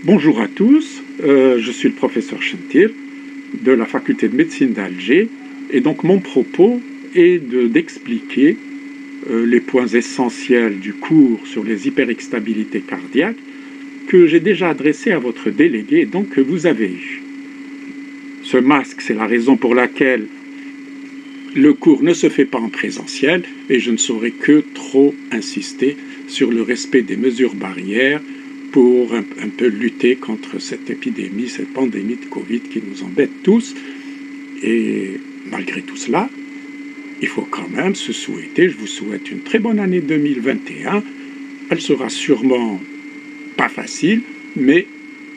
Bonjour à tous, je suis le professeur Chentir de la faculté de médecine d'Alger et donc mon propos est d'expliquer les points essentiels du cours sur les hyperexstabilités cardiaques que j'ai déjà adressé à votre délégué et donc que vous avez eu. Ce masque, c'est la raison pour laquelle le cours ne se fait pas en présentiel et je ne saurais que trop insister sur le respect des mesures barrières pour un peu lutter contre cette épidémie, cette pandémie de Covid qui nous embête tous. Et malgré tout cela, il faut quand même se souhaiter, je vous souhaite une très bonne année 2021. Elle sera sûrement pas facile, mais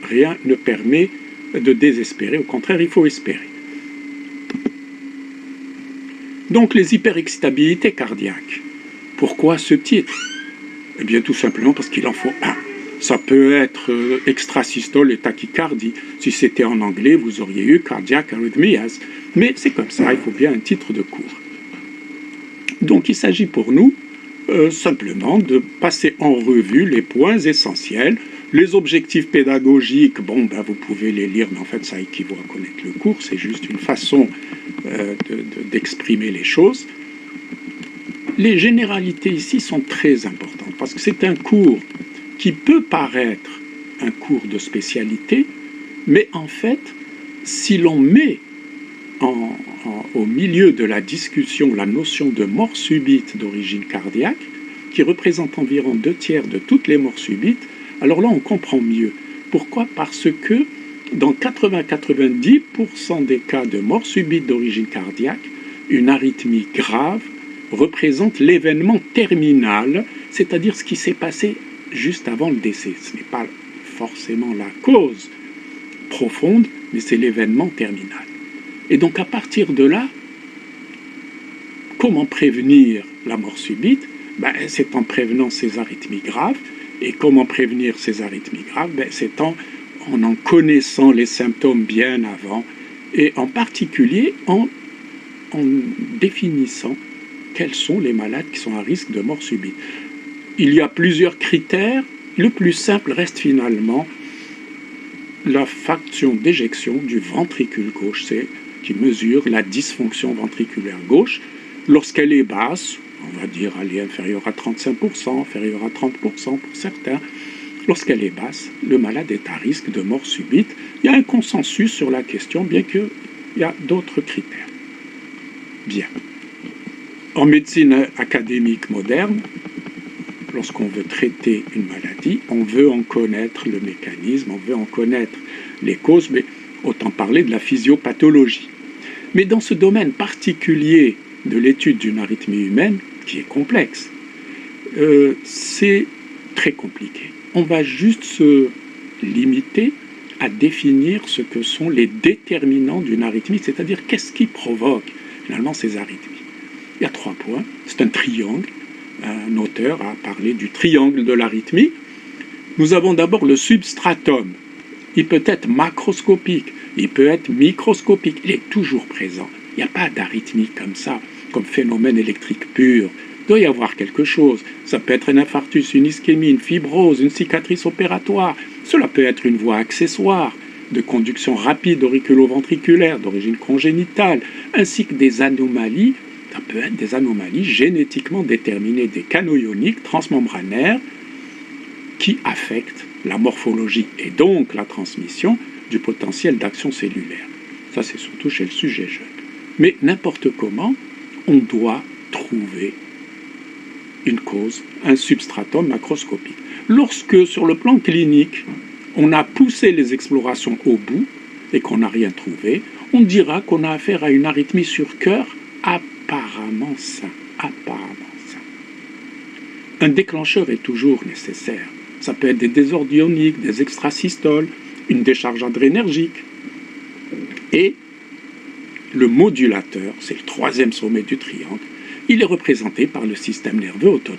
rien ne permet de désespérer. Au contraire, il faut espérer. Donc les hyperexstabilités cardiaques. Pourquoi ce titre? Eh bien tout simplement parce qu'il en faut un. Ça peut être extrasystole et tachycardie. Si c'était en anglais, vous auriez eu cardiac arrhythmias. Mais c'est comme ça, il faut bien un titre de cours. Donc il s'agit pour nous simplement de passer en revue les points essentiels, les objectifs pédagogiques. Vous pouvez les lire, mais en fait ça équivaut à connaître le cours, c'est juste une façon d'exprimer les choses. Les généralités ici sont très importantes parce que c'est un cours qui peut paraître un cours de spécialité, mais en fait, si l'on met au milieu de la discussion la notion de mort subite d'origine cardiaque, qui représente environ 2/3 de toutes les morts subites, alors là on comprend mieux. Pourquoi? Parce que dans 80-90% des cas de mort subite d'origine cardiaque, une arythmie grave représente l'événement terminal, c'est-à-dire ce qui s'est passé juste avant le décès. Ce n'est pas forcément la cause profonde, mais c'est l'événement terminal. Et donc à partir de là, comment prévenir la mort subite? C'est en prévenant ces arythmies graves. Et comment prévenir ces arythmies graves? C'est en connaissant les symptômes bien avant, et en particulier en définissant quels sont les malades qui sont à risque de mort subite. Il y a plusieurs critères. Le plus simple reste finalement la fraction d'éjection du ventricule gauche, qui mesure la dysfonction ventriculaire gauche. Lorsqu'elle est basse, on va dire elle est inférieure à 35%, inférieure à 30% pour certains, lorsqu'elle est basse, le malade est à risque de mort subite. Il y a un consensus sur la question, bien qu'il y a d'autres critères. Bien. En médecine académique moderne, lorsqu'on veut traiter une maladie, on veut en connaître le mécanisme, on veut en connaître les causes, mais autant parler de la physiopathologie. Mais dans ce domaine particulier de l'étude d'une arythmie humaine, qui est complexe, c'est très compliqué. On va juste se limiter à définir ce que sont les déterminants d'une arythmie, c'est-à-dire qu'est-ce qui provoque finalement ces arythmies. Il y a 3 points, c'est un triangle. Un auteur a parlé du triangle de l'arythmie. Nous avons d'abord le substratum. Il peut être macroscopique, il peut être microscopique, il est toujours présent. Il n'y a pas d'arythmie comme ça, comme phénomène électrique pur. Il doit y avoir quelque chose. Ça peut être un infarctus, une ischémie, une fibrose, une cicatrice opératoire. Cela peut être une voie accessoire de conduction rapide auriculo-ventriculaire d'origine congénitale, ainsi que des anomalies. Ça peut être des anomalies génétiquement déterminées des canaux ioniques transmembranaires qui affectent la morphologie et donc la transmission du potentiel d'action cellulaire. Ça, c'est surtout chez le sujet jeune. Mais n'importe comment, on doit trouver une cause, un substratum macroscopique. Lorsque, sur le plan clinique, on a poussé les explorations au bout et qu'on n'a rien trouvé, on dira qu'on a affaire à une arythmie sur cœur apparemment sain. Un déclencheur est toujours nécessaire. Ça peut être des désordres ioniques, des extrasystoles, une décharge adrénergique. Et le modulateur, c'est le 3e sommet du triangle, il est représenté par le système nerveux autonome,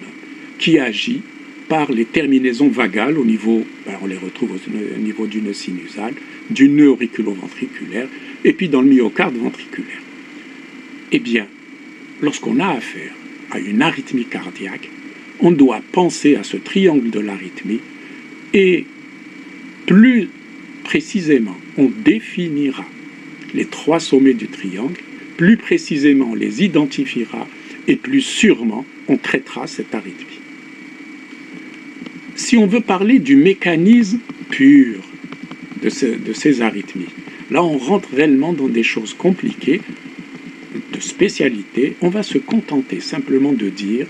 qui agit par les terminaisons vagales au niveau, on les retrouve au niveau du nœud sinusal, du nœud auriculo-ventriculaire, et puis dans le myocarde ventriculaire. Eh bien, lorsqu'on a affaire à une arythmie cardiaque, on doit penser à ce triangle de l'arythmie et plus précisément on définira les 3 sommets du triangle, plus précisément on les identifiera et plus sûrement on traitera cette arythmie. Si on veut parler du mécanisme pur de ces arythmies, là on rentre réellement dans des choses compliquées, de spécialité. On va se contenter simplement de dire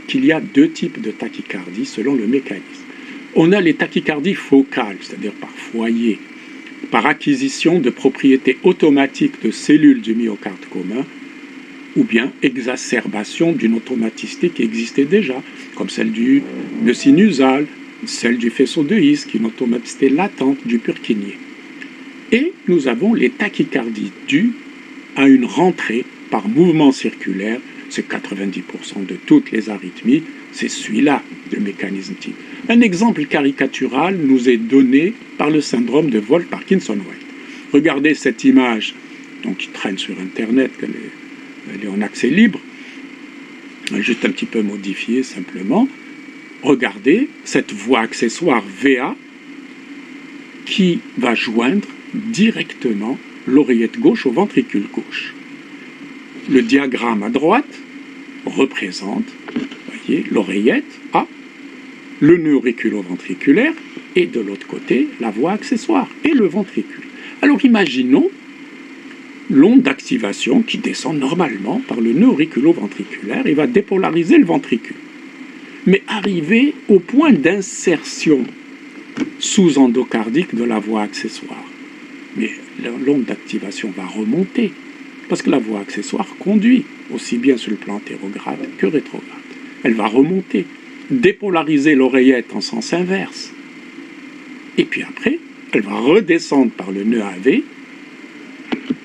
qu'il y a 2 types de tachycardie selon le mécanisme. On a les tachycardies focales, c'est-à-dire par foyer, par acquisition de propriétés automatiques de cellules du myocarde commun, ou bien exacerbation d'une automaticité qui existait déjà, comme celle du nœud sinusal, celle du faisceau de His, qui est une automaticité latente du Purkinje. Et nous avons les tachycardies dues à une rentrée par mouvement circulaire. C'est 90% de toutes les arythmies, c'est celui-là le mécanisme type. Un exemple caricatural nous est donné par le syndrome de Wolff-Parkinson-White. Regardez cette image, donc qui traîne sur Internet, elle est en accès libre, juste un petit peu modifiée simplement. Regardez cette voie accessoire VA qui va joindre directement l'oreillette gauche au ventricule gauche. Le diagramme à droite représente, voyez, l'oreillette A, le nœud auriculo-ventriculaire et de l'autre côté la voie accessoire et le ventricule. Alors imaginons l'onde d'activation qui descend normalement par le nœud auriculo-ventriculaire et va dépolariser le ventricule. Mais arrivé au point d'insertion sous-endocardique de la voie accessoire, mais l'onde d'activation va remonter parce que la voie accessoire conduit aussi bien sur le plan antérograde que rétrograde. Elle va remonter, dépolariser l'oreillette en sens inverse. Et puis après, elle va redescendre par le nœud AV,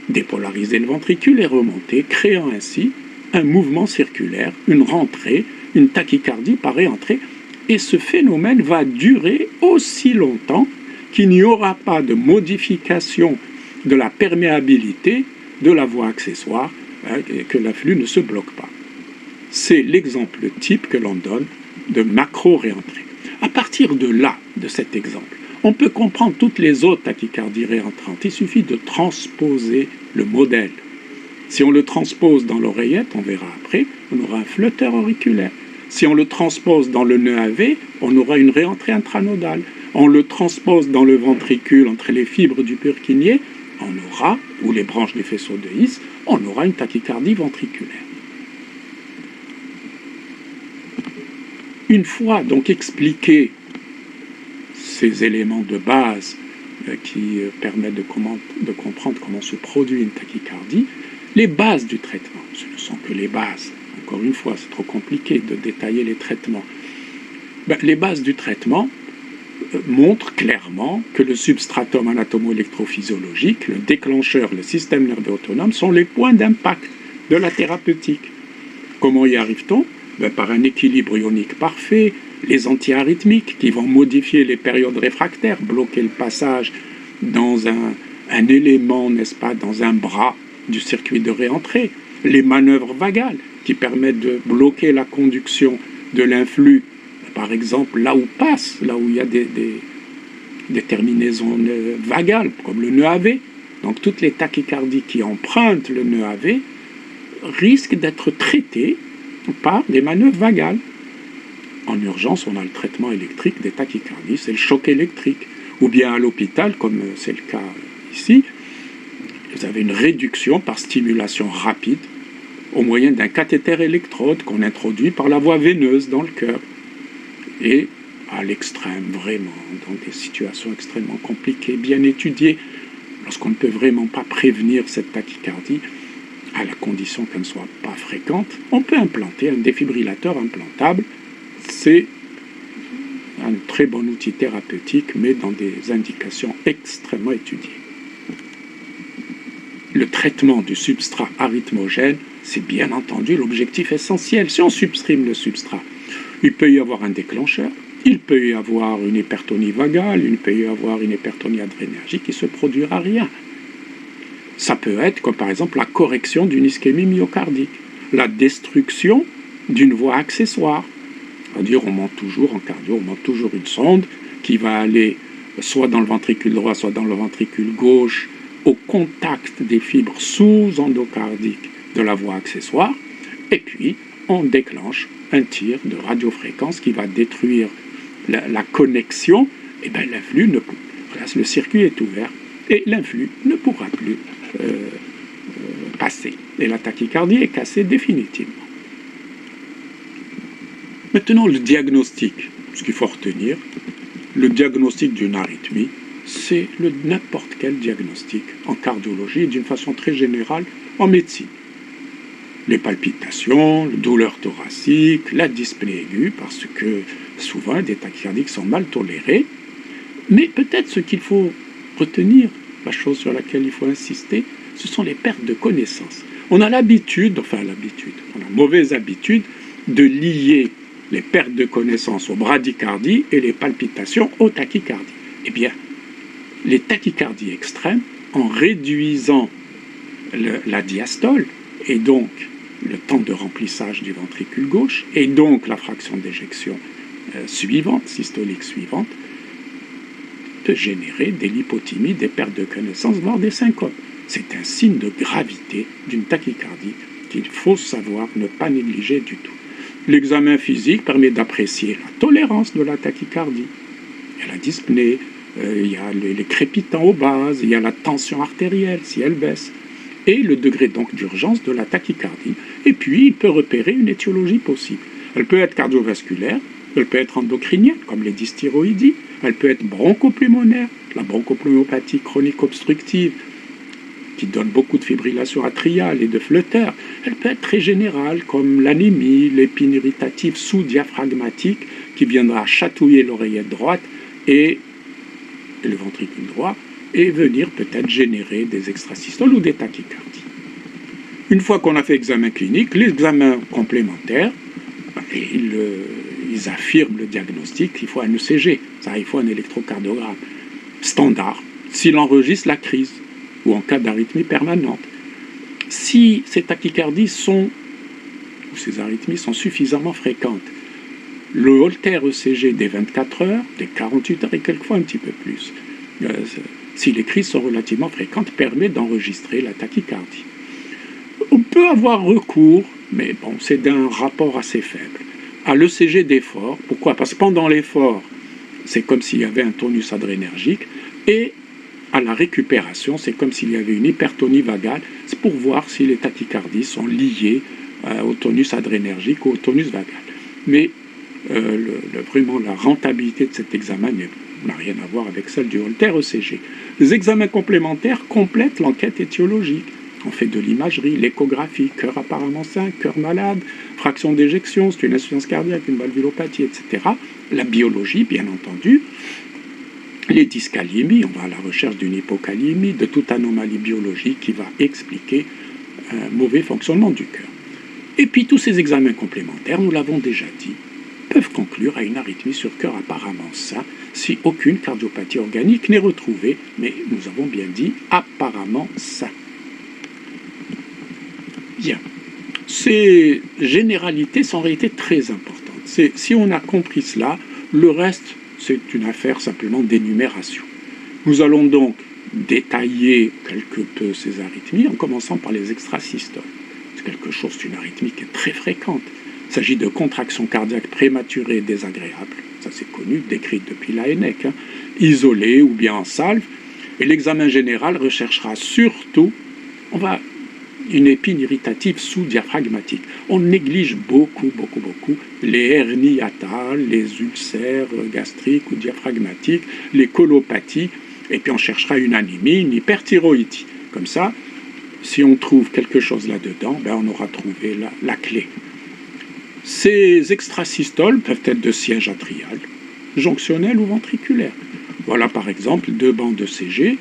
dépolariser le ventricule et remonter, créant ainsi un mouvement circulaire, une rentrée, une tachycardie par réentrée. Et ce phénomène va durer aussi longtemps qu'il n'y aura pas de modification de la perméabilité de la voie accessoire, et que l'afflux ne se bloque pas. C'est l'exemple type que l'on donne de macro-réentrée. À partir de là, de cet exemple, on peut comprendre toutes les autres tachycardies réentrantes. Il suffit de transposer le modèle. Si on le transpose dans l'oreillette, on verra après, on aura un flotteur auriculaire. Si on le transpose dans le nœud AV, on aura une réentrée intranodale. On le transpose dans le ventricule entre les fibres du Purkinje, on aura, ou les branches des faisceaux de His, on aura une tachycardie ventriculaire. Une fois donc expliqués ces éléments de base qui permettent de comprendre comment se produit une tachycardie, les bases du traitement, ce ne sont que les bases. Encore une fois, c'est trop compliqué de détailler les traitements. Les bases du traitement montrent clairement que le substratum anatomo-électrophysiologique, le déclencheur, le système nerveux autonome sont les points d'impact de la thérapeutique. Comment y arrive-t-on ? Par un équilibre ionique parfait, les antiarythmiques qui vont modifier les périodes réfractaires, bloquer le passage dans un élément, n'est-ce pas, dans un bras du circuit de réentrée, les manœuvres vagales qui permettent de bloquer la conduction de l'influx, par exemple là où il y a des terminaisons vagales, comme le nœud AV. Donc toutes les tachycardies qui empruntent le nœud AV risquent d'être traitées par des manœuvres vagales. En urgence, on a le traitement électrique des tachycardies, c'est le choc électrique. Ou bien à l'hôpital, comme c'est le cas ici, vous avez une réduction par stimulation rapide au moyen d'un cathéter électrode qu'on introduit par la voie veineuse dans le cœur. Et à l'extrême, vraiment, dans des situations extrêmement compliquées, bien étudiées, lorsqu'on ne peut vraiment pas prévenir cette tachycardie, à la condition qu'elle ne soit pas fréquente, on peut implanter un défibrillateur implantable. C'est un très bon outil thérapeutique, mais dans des indications extrêmement étudiées. Le traitement du substrat arythmogène, c'est bien entendu l'objectif essentiel. Si on supprime le substrat, il peut y avoir un déclencheur, il peut y avoir une hypertonie vagale, il peut y avoir une hypertonie adrénergique qui ne se produira rien. Ça peut être comme par exemple la correction d'une ischémie myocardique, la destruction d'une voie accessoire. C'est-à-dire on monte toujours en cardio, on monte toujours une sonde qui va aller soit dans le ventricule droit, soit dans le ventricule gauche, au contact des fibres sous-endocardiques de la voie accessoire, et puis on déclenche un tir de radiofréquence qui va détruire la connexion, et bien l'influx ne peut. Voilà, le circuit est ouvert et l'influx ne pourra plus passer. Et la tachycardie est cassée définitivement. Maintenant, le diagnostic, ce qu'il faut retenir, le diagnostic d'une arythmie, c'est n'importe quel diagnostic en cardiologie et d'une façon très générale en médecine. Les palpitations, les douleurs thoraciques, la dyspnée aiguë, parce que souvent des tachycardies sont mal tolérées. Mais peut-être ce qu'il faut retenir, la chose sur laquelle il faut insister, ce sont les pertes de connaissance. On a l'habitude, on a mauvaise habitude de lier les pertes de connaissance aux bradycardies et les palpitations aux tachycardies. Eh bien, les tachycardies extrêmes, en réduisant la diastole, et donc le temps de remplissage du ventricule gauche, et donc la fraction d'éjection suivante, systolique suivante, peut générer des lipothymies, des pertes de connaissance, voire des syncopes. C'est un signe de gravité d'une tachycardie qu'il faut savoir ne pas négliger du tout. L'examen physique permet d'apprécier la tolérance de la tachycardie. Il y a la dyspnée, il y a les crépitants aux bases, il y a la tension artérielle si elle baisse, et le degré donc d'urgence de la tachycardie. Et puis, il peut repérer une étiologie possible. Elle peut être cardiovasculaire, elle peut être endocrinienne, comme les dysthyroïdies, elle peut être bronchopulmonaire, la bronchopulmopathie chronique obstructive, qui donne beaucoup de fibrillation atriale et de flutter. Elle peut être très générale, comme l'anémie, l'épine irritative sous-diaphragmatique, qui viendra chatouiller l'oreillette droite et le ventricule droit, et venir peut-être générer des extrasystoles ou des tachycardies. Une fois qu'on a fait examen clinique, l'examen complémentaire, ils affirment le diagnostic, il faut un ECG, il faut un électrocardiogramme standard, s'il enregistre la crise, ou en cas d'arythmie permanente. Si ces tachycardies ou ces arythmies sont suffisamment fréquentes, le Holter ECG des 24 heures, des 48 heures et quelquefois un petit peu plus, si les crises sont relativement fréquentes, permet d'enregistrer la tachycardie. On peut avoir recours, mais bon, c'est d'un rapport assez faible, à l'ECG d'effort. Pourquoi? Parce que pendant l'effort, c'est comme s'il y avait un tonus adrénergique, et à la récupération, c'est comme s'il y avait une hypertonie vagale. C'est pour voir si les tachycardies sont liées au tonus adrénergique ou au tonus vagal. Mais vraiment, la rentabilité de cet examen n'a rien à voir avec celle du Holter ECG. Les examens complémentaires complètent l'enquête étiologique. On fait de l'imagerie, l'échographie, cœur apparemment sain, cœur malade, fraction d'éjection, c'est une insuffisance cardiaque, une valvulopathie, etc. La biologie, bien entendu. Les dyskaliémies, on va à la recherche d'une hypokaliémie, de toute anomalie biologique qui va expliquer un mauvais fonctionnement du cœur. Et puis tous ces examens complémentaires, nous l'avons déjà dit, peuvent conclure à une arythmie sur cœur apparemment sain si aucune cardiopathie organique n'est retrouvée, mais nous avons bien dit apparemment sain. Bien. Ces généralités sont en réalité très importantes. Si on a compris cela, le reste, c'est une affaire simplement d'énumération. Nous allons donc détailler quelque peu ces arythmies en commençant par les extrasystoles. C'est quelque chose, une arythmie qui est très fréquente. Il s'agit de contractions cardiaques prématurées et désagréables. Ça c'est connu, décrit depuis l'ANEC, isolées ou bien en salve. Et l'examen général recherchera surtout, une épine irritative sous-diaphragmatique. On néglige beaucoup les hernies hiatales, les ulcères gastriques ou diaphragmatiques, les colopathies, et puis on cherchera une anémie, une hyperthyroïdie. Comme ça, si on trouve quelque chose là-dedans, on aura trouvé la clé. Ces extrasystoles peuvent être de siège atrial, jonctionnel ou ventriculaire. Voilà par exemple 2 bandes ECG,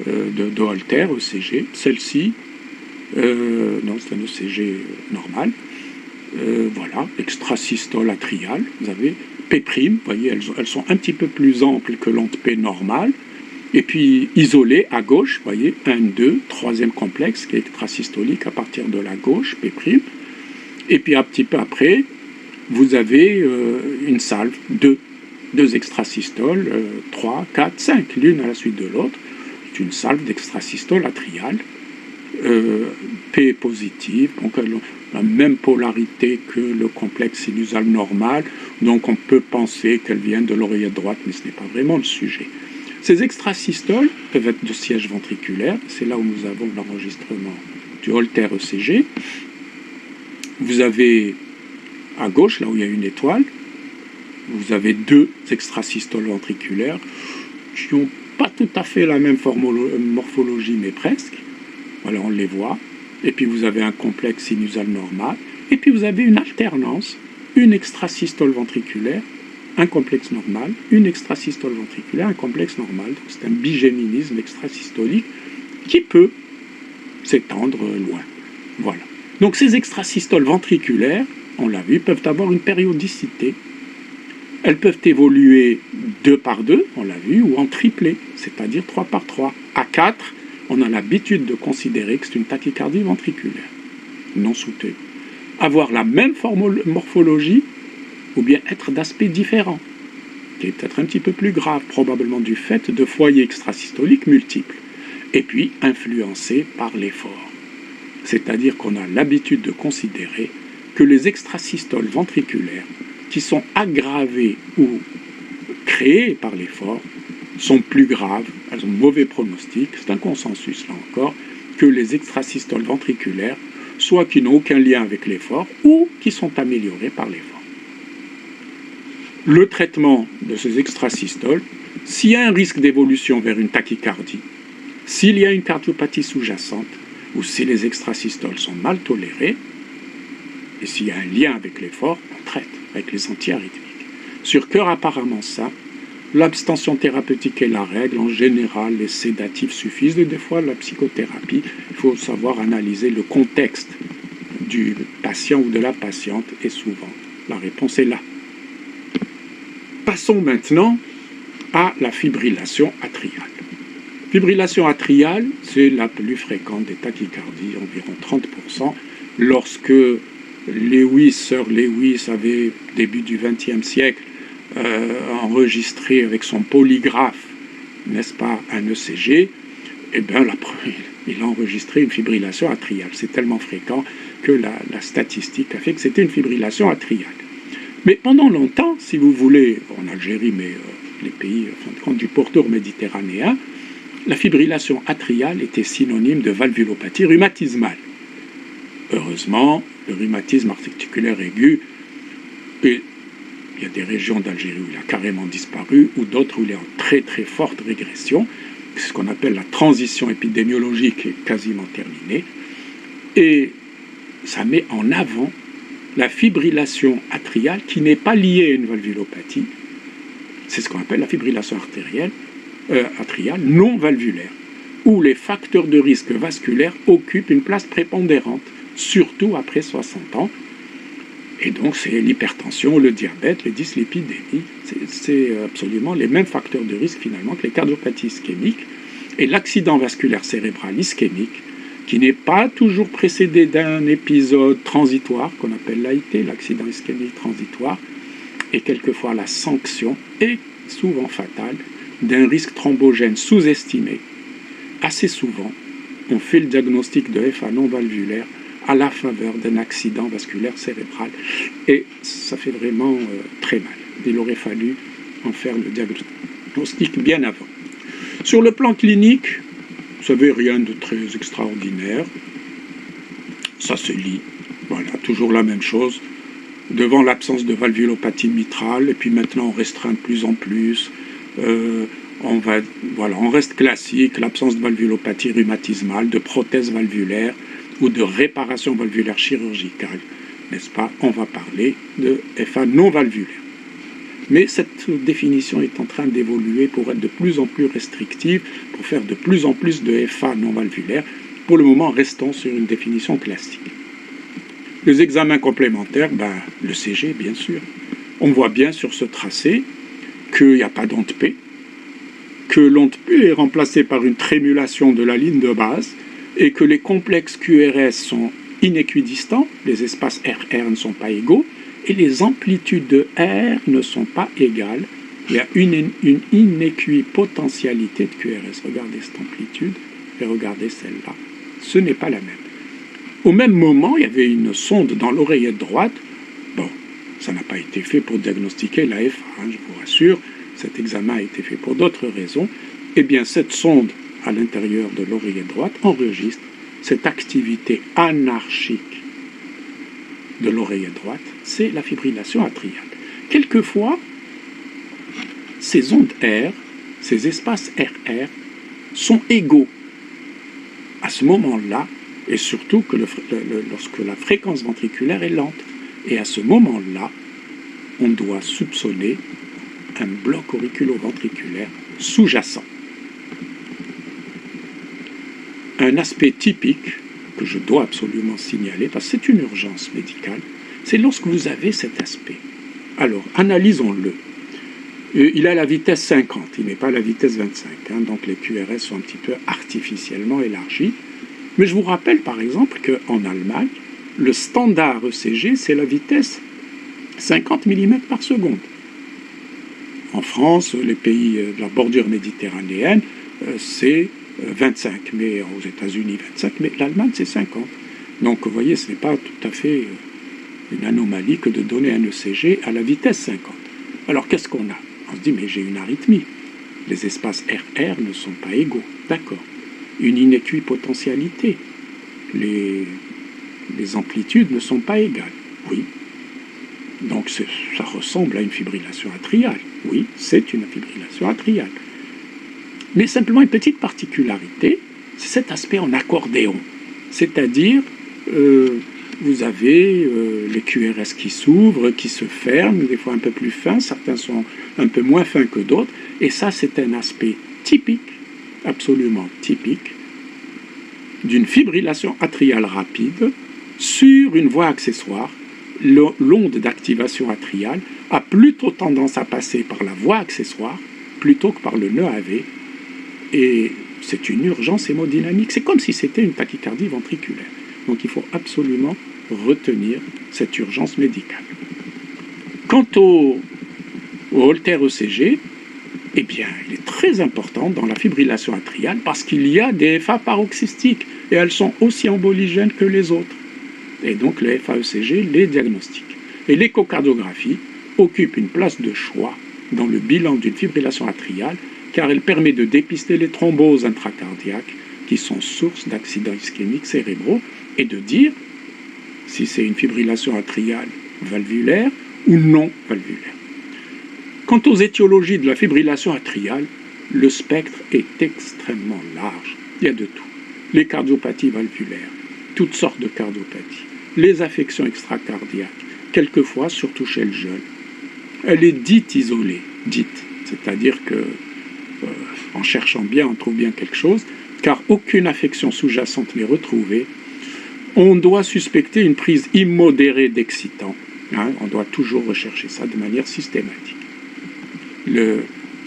de Holter ECG. Celle-ci, non, c'est un ECG normal. Voilà, extrasystole atriale. Vous avez P', vous voyez, elles sont un petit peu plus amples que l'onde P normale. Et puis isolées à gauche, vous voyez, 1, 2, troisième complexe qui est extrasystolique à partir de la gauche, P'. Et puis un petit peu après, vous avez une salve, 2. 2 extrasystoles, 3, 4, 5, l'une à la suite de l'autre. C'est une salve d'extrasystole atriale, P positive, donc la même polarité que le complexe sinusal normal, donc on peut penser qu'elle vient de l'oreillette droite, mais ce n'est pas vraiment le sujet. Ces extrasystoles peuvent être de siège ventriculaire, c'est là où nous avons l'enregistrement du Holter ECG. Vous avez à gauche, là où il y a une étoile, vous avez 2 extrasystoles ventriculaires qui n'ont pas tout à fait la même morphologie, mais presque. Voilà, on les voit. Et puis vous avez un complexe sinusal normal. Et puis vous avez une alternance, une extrasystole ventriculaire, un complexe normal, une extrasystole ventriculaire, un complexe normal. Donc c'est un bigéminisme extrasystolique qui peut s'étendre loin. Voilà. Donc ces extrasystoles ventriculaires, on l'a vu, peuvent avoir une périodicité. Elles peuvent évoluer 2 par 2, on l'a vu, ou en triplé, c'est-à-dire 3 par 3. À 4, on a l'habitude de considérer que c'est une tachycardie ventriculaire, non soutenue. Avoir la même morphologie, ou bien être d'aspect différent, qui est peut-être un petit peu plus grave, probablement du fait de foyers extrasystoliques multiples, et puis influencé par l'effort. C'est-à-dire qu'on a l'habitude de considérer que les extrasystoles ventriculaires, qui sont aggravées ou créées par l'effort, sont plus graves, elles ont mauvais pronostic, c'est un consensus là encore, que les extrasystoles ventriculaires, soit qui n'ont aucun lien avec l'effort, ou qui sont améliorées par l'effort. Le traitement de ces extrasystoles, s'il y a un risque d'évolution vers une tachycardie, s'il y a une cardiopathie sous-jacente, ou si les extrasystoles sont mal tolérées, et s'il y a un lien avec l'effort, on traite avec les antiarythmiques. Sur cœur apparemment sain, l'abstention thérapeutique est la règle. En général, les sédatifs suffisent. Et des fois, la psychothérapie, il faut savoir analyser le contexte du patient ou de la patiente. Et souvent, la réponse est là. Passons maintenant à la fibrillation atriale. Fibrillation atriale, c'est la plus fréquente des tachycardies, environ 30%. Lorsque Sir Lewis avait, début du XXe siècle, enregistré avec son polygraphe, n'est-ce pas, un ECG, eh bien, il a enregistré une fibrillation atriale. C'est tellement fréquent que la statistique a fait que c'était une fibrillation atriale. Mais pendant longtemps, si vous voulez, en Algérie, mais les pays en fin de compte, du pourtour méditerranéen, la fibrillation atriale était synonyme de valvulopathie rhumatismale. Heureusement, le rhumatisme articulaire aigu, et il y a des régions d'Algérie où il a carrément disparu, ou d'autres où il est en très très forte régression. C'est ce qu'on appelle la transition épidémiologique qui est quasiment terminée. Et ça met en avant la fibrillation atriale qui n'est pas liée à une valvulopathie. C'est ce qu'on appelle la fibrillation atriale non valvulaire, où les facteurs de risque vasculaire occupent une place prépondérante, surtout après 60 ans. Et donc, c'est l'hypertension, le diabète, les dyslipidémies. C'est absolument les mêmes facteurs de risque, finalement, que les cardiopathies ischémiques. Et l'accident vasculaire cérébral ischémique, qui n'est pas toujours précédé d'un épisode transitoire, qu'on appelle l'AIT, l'accident ischémique transitoire, et quelquefois la sanction, est souvent fatale, d'un risque thrombogène sous-estimé. Assez souvent, on fait le diagnostic de FA non valvulaire à la faveur d'un accident vasculaire cérébral. Et ça fait vraiment très mal. Il aurait fallu en faire le diagnostic bien avant. Sur le plan clinique, vous savez, rien de très extraordinaire. Ça se lit. Voilà, toujours la même chose. Devant l'absence de valvulopathie mitrale, et puis maintenant on restreint de plus en plus. On reste classique, l'absence de valvulopathie rhumatismale, de prothèse valvulaire, ou de réparation valvulaire chirurgicale, n'est-ce pas? On va parler de FA non valvulaire. Mais cette définition est en train d'évoluer pour être de plus en plus restrictive, pour faire de plus en plus de FA non valvulaire. Pour le moment, restons sur une définition classique. Les examens complémentaires, le CG, bien sûr. On voit bien sur ce tracé qu'il n'y a pas d'onde P, que l'onde P est remplacée par une trémulation de la ligne de base, et que les complexes QRS sont inéquidistants, les espaces RR ne sont pas égaux, et les amplitudes de R ne sont pas égales il y a une inéquipotentialité de QRS. Regardez cette amplitude et regardez celle-là. Ce n'est pas la même. Au même moment, il y avait une sonde dans l'oreillette droite. Bon, ça n'a pas été fait pour diagnostiquer l'AFA, je vous rassure. Cet examen a été fait pour d'autres raisons. Eh bien, cette sonde à l'intérieur de l'oreillette droite enregistre cette activité anarchique de l'oreillette droite. C'est la fibrillation atriale. Quelquefois, ces ondes R, ces espaces RR, sont égaux. À ce moment-là, et surtout que lorsque la fréquence ventriculaire est lente. Et à ce moment-là, on doit soupçonner un bloc auriculo-ventriculaire sous-jacent. Un aspect typique que je dois absolument signaler, parce que c'est une urgence médicale, c'est lorsque vous avez cet aspect. Alors, analysons-le. Il a la vitesse 50, il n'est pas la vitesse 25, donc les QRS sont un petit peu artificiellement élargis. Mais je vous rappelle par exemple qu'en Allemagne, le standard ECG, c'est la vitesse 50 mm par seconde. En France, les pays de la bordure méditerranéenne, c'est 25, mais aux États-Unis 25, mais l'Allemagne c'est 50. Donc vous voyez, ce n'est pas tout à fait une anomalie que de donner un ECG à la vitesse 50. Alors qu'est-ce qu'on a? On se dit, mais j'ai une arythmie. Les espaces RR ne sont pas égaux. D'accord. Une inéquipotentialité. Les amplitudes ne sont pas égales. Oui. Donc ça ressemble à une fibrillation atriale. Oui, c'est une fibrillation atriale. Mais simplement une petite particularité, c'est cet aspect en accordéon. C'est-à-dire, vous avez les QRS qui s'ouvrent, qui se ferment, des fois un peu plus fins, certains sont un peu moins fins que d'autres, et ça c'est un aspect typique, absolument typique, d'une fibrillation atriale rapide sur une voie accessoire. L'onde d'activation atriale a plutôt tendance à passer par la voie accessoire plutôt que par le nœud AV, et c'est une urgence hémodynamique. C'est comme si c'était une tachycardie ventriculaire. Donc il faut absolument retenir cette urgence médicale. Quant au Holter ECG, eh bien, il est très important dans la fibrillation atriale parce qu'il y a des FA paroxystiques et elles sont aussi emboligènes que les autres. Et donc le FA-ECG les diagnostique. Et l'échocardiographie occupe une place de choix dans le bilan d'une fibrillation atriale car elle permet de dépister les thromboses intracardiaques qui sont source d'accidents ischémiques cérébraux et de dire si c'est une fibrillation atriale valvulaire ou non valvulaire. Quant aux étiologies de la fibrillation atriale, le spectre est extrêmement large. Il y a de tout. Les cardiopathies valvulaires, toutes sortes de cardiopathies, les affections extracardiaques, quelquefois, surtout chez le jeune. Elle est dite isolée, c'est-à-dire que en cherchant bien, on trouve bien quelque chose, car aucune affection sous-jacente n'est retrouvée. On doit suspecter une prise immodérée d'excitants. On doit toujours rechercher ça de manière systématique.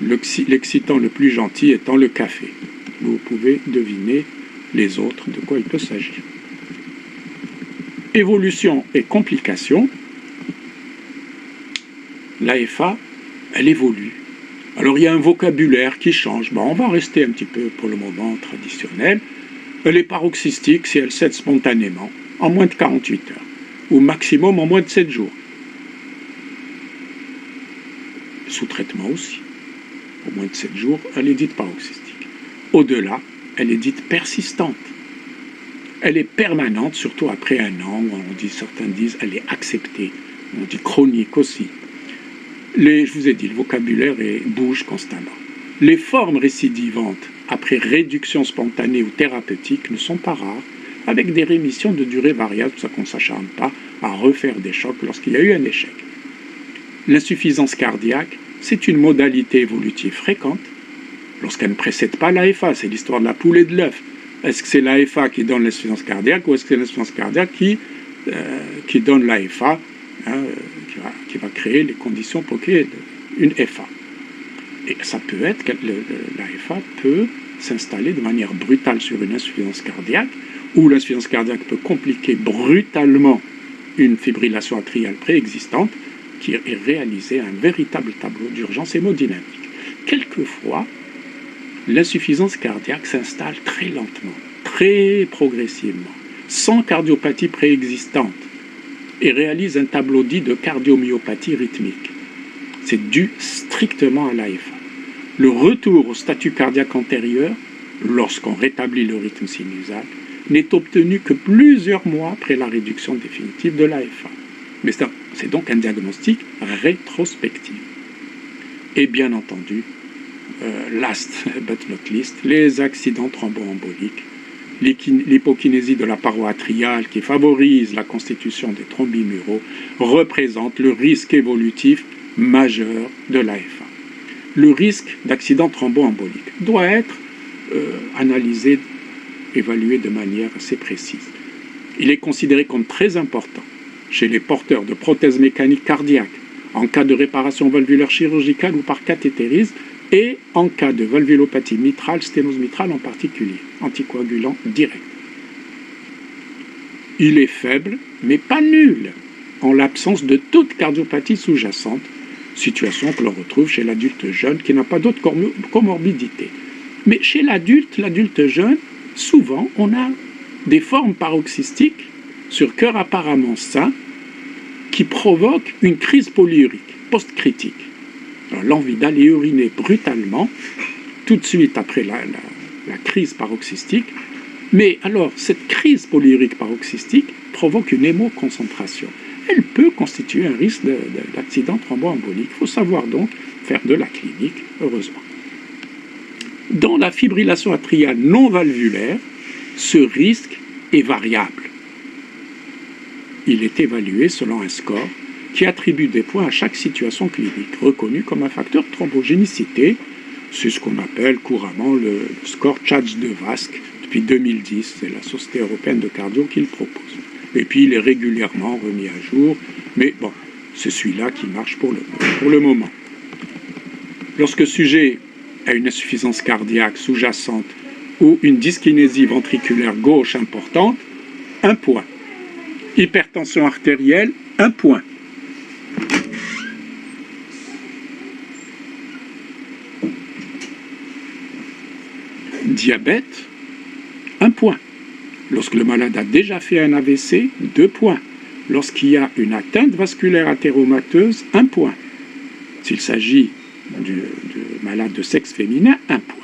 L'excitant le plus gentil étant le café. Vous pouvez deviner les autres de quoi il peut s'agir. Évolution et complications. L'AFA, elle évolue. Alors il y a un vocabulaire qui change. On va rester un petit peu pour le moment traditionnel. Elle est paroxystique si elle cède spontanément, en moins de 48 heures, ou maximum en moins de 7 jours. Sous traitement aussi. Au moins de 7 jours, elle est dite paroxystique. Au-delà, elle est dite persistante. Elle est permanente, surtout après un an, certains disent elle est acceptée. On dit chronique aussi. Je vous ai dit, le vocabulaire bouge constamment. Les formes récidivantes après réduction spontanée ou thérapeutique ne sont pas rares, avec des rémissions de durée variable, pour ça qu'on ne s'acharne pas à refaire des chocs lorsqu'il y a eu un échec. L'insuffisance cardiaque, c'est une modalité évolutive fréquente lorsqu'elle ne précède pas l'AFA. C'est l'histoire de la poule et de l'œuf. Est-ce que c'est l'AFA qui donne l'insuffisance cardiaque ou est-ce que c'est l'insuffisance cardiaque qui donne l'AFA, qui va créer les conditions pour créer une FA. Et ça peut être que l'AFA peut s'installer de manière brutale sur une insuffisance cardiaque, ou l'insuffisance cardiaque peut compliquer brutalement une fibrillation atriale préexistante, qui est réalisé un véritable tableau d'urgence hémodynamique. Quelquefois, l'insuffisance cardiaque s'installe très lentement, très progressivement, sans cardiopathie préexistante, et réalise un tableau dit de cardiomyopathie rythmique. C'est dû strictement à l'AFA. Le retour au statut cardiaque antérieur, lorsqu'on rétablit le rythme sinusal, n'est obtenu que plusieurs mois après la réduction définitive de l'AFA. Mais c'est donc un diagnostic rétrospectif. Et bien entendu, last but not least, les accidents thromboemboliques, l'hypokinésie de la paroi atriale qui favorise la constitution des thrombes muraux représente le risque évolutif majeur de l'AFA. Le risque d'accident thromboembolique doit être analysé, évalué de manière assez précise. Il est considéré comme très important chez les porteurs de prothèses mécaniques cardiaques, en cas de réparation valvulaire chirurgicale ou par cathétérisme, et en cas de valvulopathie mitrale, sténose mitrale en particulier, anticoagulant direct. Il est faible, mais pas nul, en l'absence de toute cardiopathie sous-jacente, situation que l'on retrouve chez l'adulte jeune qui n'a pas d'autre comorbidité. Mais chez l'adulte jeune, souvent, on a des formes paroxystiques sur cœur apparemment sain qui provoquent une crise polyurique post-critique. L'envie d'aller uriner brutalement, tout de suite après la crise paroxystique, mais alors cette crise polyurique paroxystique provoque une hémoconcentration. Elle peut constituer un risque d'accident thromboembolique. Il faut savoir donc faire de la clinique, heureusement. Dans la fibrillation atriale non valvulaire, ce risque est variable. Il est évalué selon un score qui attribue des points à chaque situation clinique, reconnu comme un facteur de thrombogénicité. C'est ce qu'on appelle couramment le score Church-de-Vasc. Depuis 2010, c'est la Société européenne de cardio qui le propose. Et puis il est régulièrement remis à jour, mais bon, c'est celui-là qui marche pour le moment. Lorsque le sujet a une insuffisance cardiaque sous-jacente ou une dyskinésie ventriculaire gauche importante, 1 point. Hypertension artérielle, 1 point. Diabète, 1 point. Lorsque le malade a déjà fait un AVC, 2 points. Lorsqu'il y a une atteinte vasculaire athéromateuse, 1 point. S'il s'agit de malade de sexe féminin, 1 point.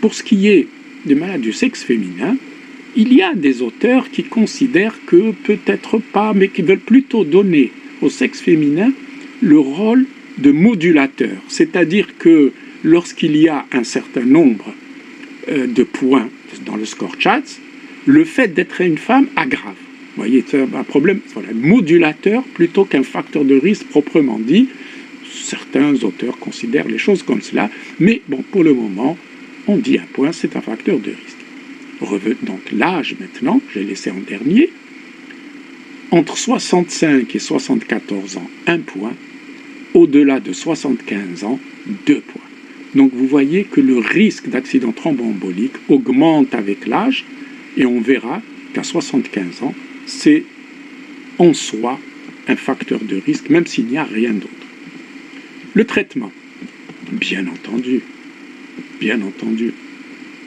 Pour ce qui est des malades du sexe féminin, il y a des auteurs qui considèrent que peut-être pas, mais qui veulent plutôt donner au sexe féminin le rôle de modulateur. C'est-à-dire que lorsqu'il y a un certain nombre de points dans le score CHADS, le fait d'être une femme aggrave. Vous voyez, c'est un problème, voilà, modulateur plutôt qu'un facteur de risque proprement dit. Certains auteurs considèrent les choses comme cela, mais bon, pour le moment, on dit 1 point, c'est un facteur de risque. Donc l'âge maintenant, j'ai laissé en dernier, entre 65 et 74 ans, 1 point, au-delà de 75 ans, 2 points. Donc vous voyez que le risque d'accident thromboembolique augmente avec l'âge, et on verra qu'à 75 ans, c'est en soi un facteur de risque, même s'il n'y a rien d'autre. Le traitement, bien entendu,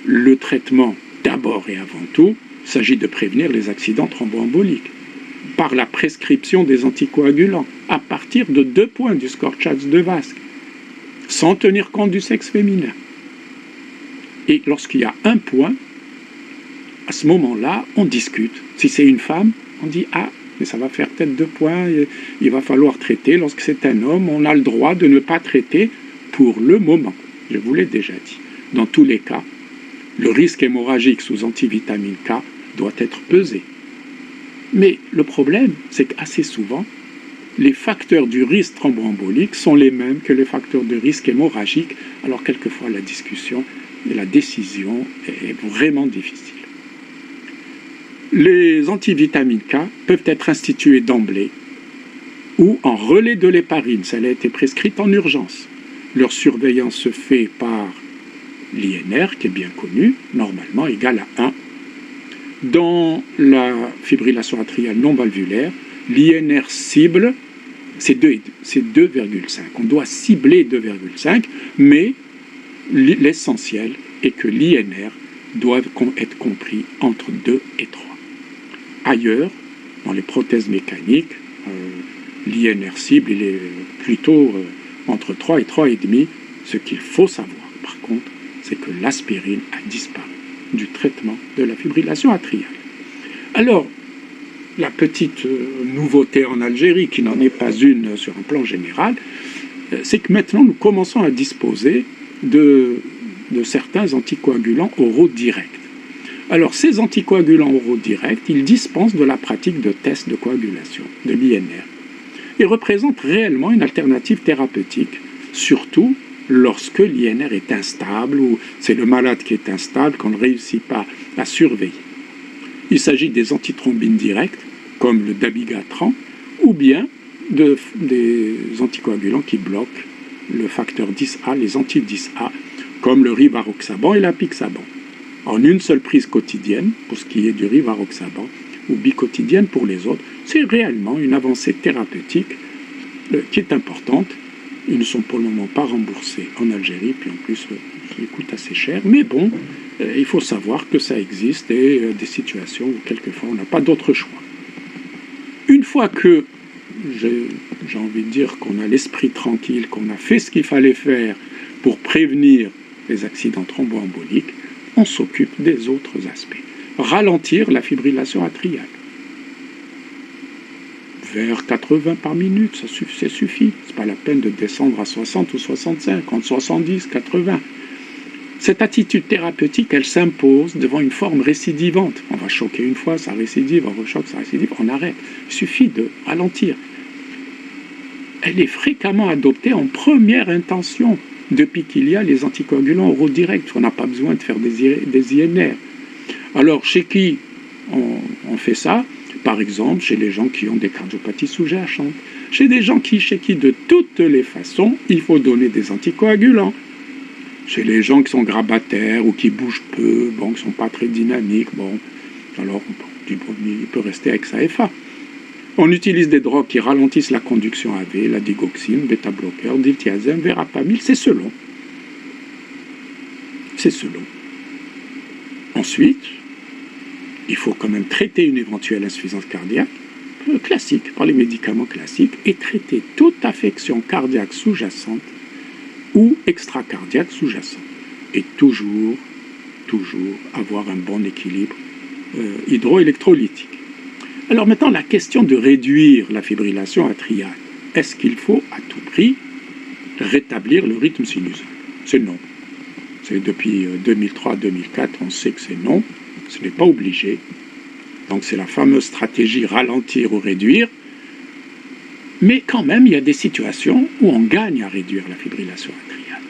le traitement, d'abord et avant tout, s'agit de prévenir les accidents thromboemboliques par la prescription des anticoagulants à partir de 2 points du score Church-de-Vasc, sans tenir compte du sexe féminin. Et lorsqu'il y a 1 point, à ce moment-là, on discute. Si c'est une femme, on dit « Ah, mais ça va faire peut-être 2 points, il va falloir traiter. » Lorsque c'est un homme, on a le droit de ne pas traiter pour le moment. Je vous l'ai déjà dit. Dans tous les cas, le risque hémorragique sous antivitamine K doit être pesé. Mais le problème, c'est qu'assez souvent, les facteurs du risque thromboembolique sont les mêmes que les facteurs de risque hémorragique. Alors quelquefois, la discussion et la décision est vraiment difficile. Les antivitamines K peuvent être instituées d'emblée ou en relais de l'héparine. Ça a été prescrite en urgence. Leur surveillance se fait par l'INR, qui est bien connu, normalement égal à 1. Dans la fibrillation atriale non valvulaire, L'INR cible, c'est 2,5. On doit cibler 2,5, mais l'essentiel est que l'INR doit être compris entre 2 et 3. Ailleurs, dans les prothèses mécaniques, l'INR cible, il est plutôt entre 3 et 3,5. Ce qu'il faut savoir, par contre, c'est que l'aspirine a disparu du traitement de la fibrillation atriale. Alors, la petite nouveauté en Algérie, qui n'en est pas une sur un plan général, c'est que maintenant nous commençons à disposer de certains anticoagulants oraux directs. Alors, ces anticoagulants oraux directs, ils dispensent de la pratique de tests de coagulation, de l'INR, et représentent réellement une alternative thérapeutique, surtout lorsque l'INR est instable ou c'est le malade qui est instable qu'on ne réussit pas à surveiller. Il s'agit des antithrombines directes, comme le dabigatran, ou bien des anticoagulants qui bloquent le facteur 10A, les anti-10A, comme le rivaroxaban et l'apixaban. En une seule prise quotidienne, pour ce qui est du rivaroxaban, ou biquotidienne pour les autres, c'est réellement une avancée thérapeutique qui est importante. Ils ne sont pour le moment pas remboursés en Algérie, puis en plus, ça coûte assez cher. Mais bon, il faut savoir que ça existe et des situations où quelquefois on n'a pas d'autre choix. Une fois que, j'ai envie de dire qu'on a l'esprit tranquille, qu'on a fait ce qu'il fallait faire pour prévenir les accidents thromboemboliques, on s'occupe des autres aspects. Ralentir la fibrillation atriale. Vers 80 par minute, ça suffit. Ce n'est pas la peine de descendre à 60 ou 65, entre 70, 80. Cette attitude thérapeutique, elle s'impose devant une forme récidivante. On va choquer une fois, ça récidive, on rechoque, ça récidive, on arrête. Il suffit de ralentir. Elle est fréquemment adoptée en première intention depuis qu'il y a les anticoagulants oraux directs. On n'a pas besoin de faire des INR. Alors, chez qui on fait ça? Par exemple, chez les gens qui ont des cardiopathies sous-jacentes. Chez des gens chez qui, de toutes les façons, il faut donner des anticoagulants. Chez les gens qui sont grabataires ou qui bougent peu, qui ne sont pas très dynamiques, alors il peut rester avec sa FA. On utilise des drogues qui ralentissent la conduction AV, la digoxine, bêta-bloqueur, diltiazem, verapamil, c'est selon. C'est selon. Ensuite, il faut quand même traiter une éventuelle insuffisance cardiaque, classique, par les médicaments classiques, et traiter toute affection cardiaque sous-jacente ou extracardiaque sous-jacente. Et toujours avoir un bon équilibre hydroélectrolytique. Alors maintenant, la question de réduire la fibrillation atriale. Est-ce qu'il faut à tout prix rétablir le rythme sinusal? C'est non. C'est depuis 2003-2004, on sait que c'est non. Ce n'est pas obligé. Donc c'est la fameuse stratégie ralentir ou réduire. Mais quand même, il y a des situations où on gagne à réduire la fibrillation atriale.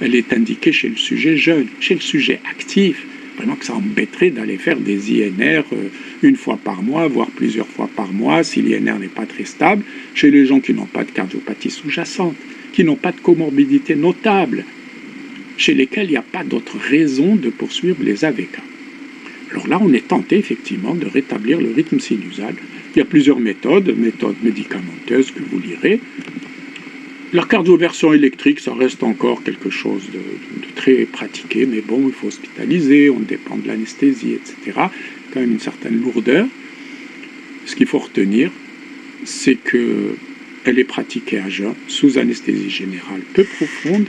Elle est indiquée chez le sujet jeune, chez le sujet actif. Vraiment que ça embêterait d'aller faire des INR une fois par mois, voire plusieurs fois par mois, si l'INR n'est pas très stable, chez les gens qui n'ont pas de cardiopathie sous-jacente, qui n'ont pas de comorbidité notable, chez lesquels il n'y a pas d'autre raison de poursuivre les AVK. Alors là, on est tenté effectivement de rétablir le rythme sinusal. Il y a plusieurs méthodes médicamenteuses que vous lirez. La cardioversion électrique, ça reste encore quelque chose de très pratiqué, mais bon, il faut hospitaliser, on dépend de l'anesthésie, etc. Quand même une certaine lourdeur. Ce qu'il faut retenir, c'est qu'elle est pratiquée à jeun, sous anesthésie générale peu profonde,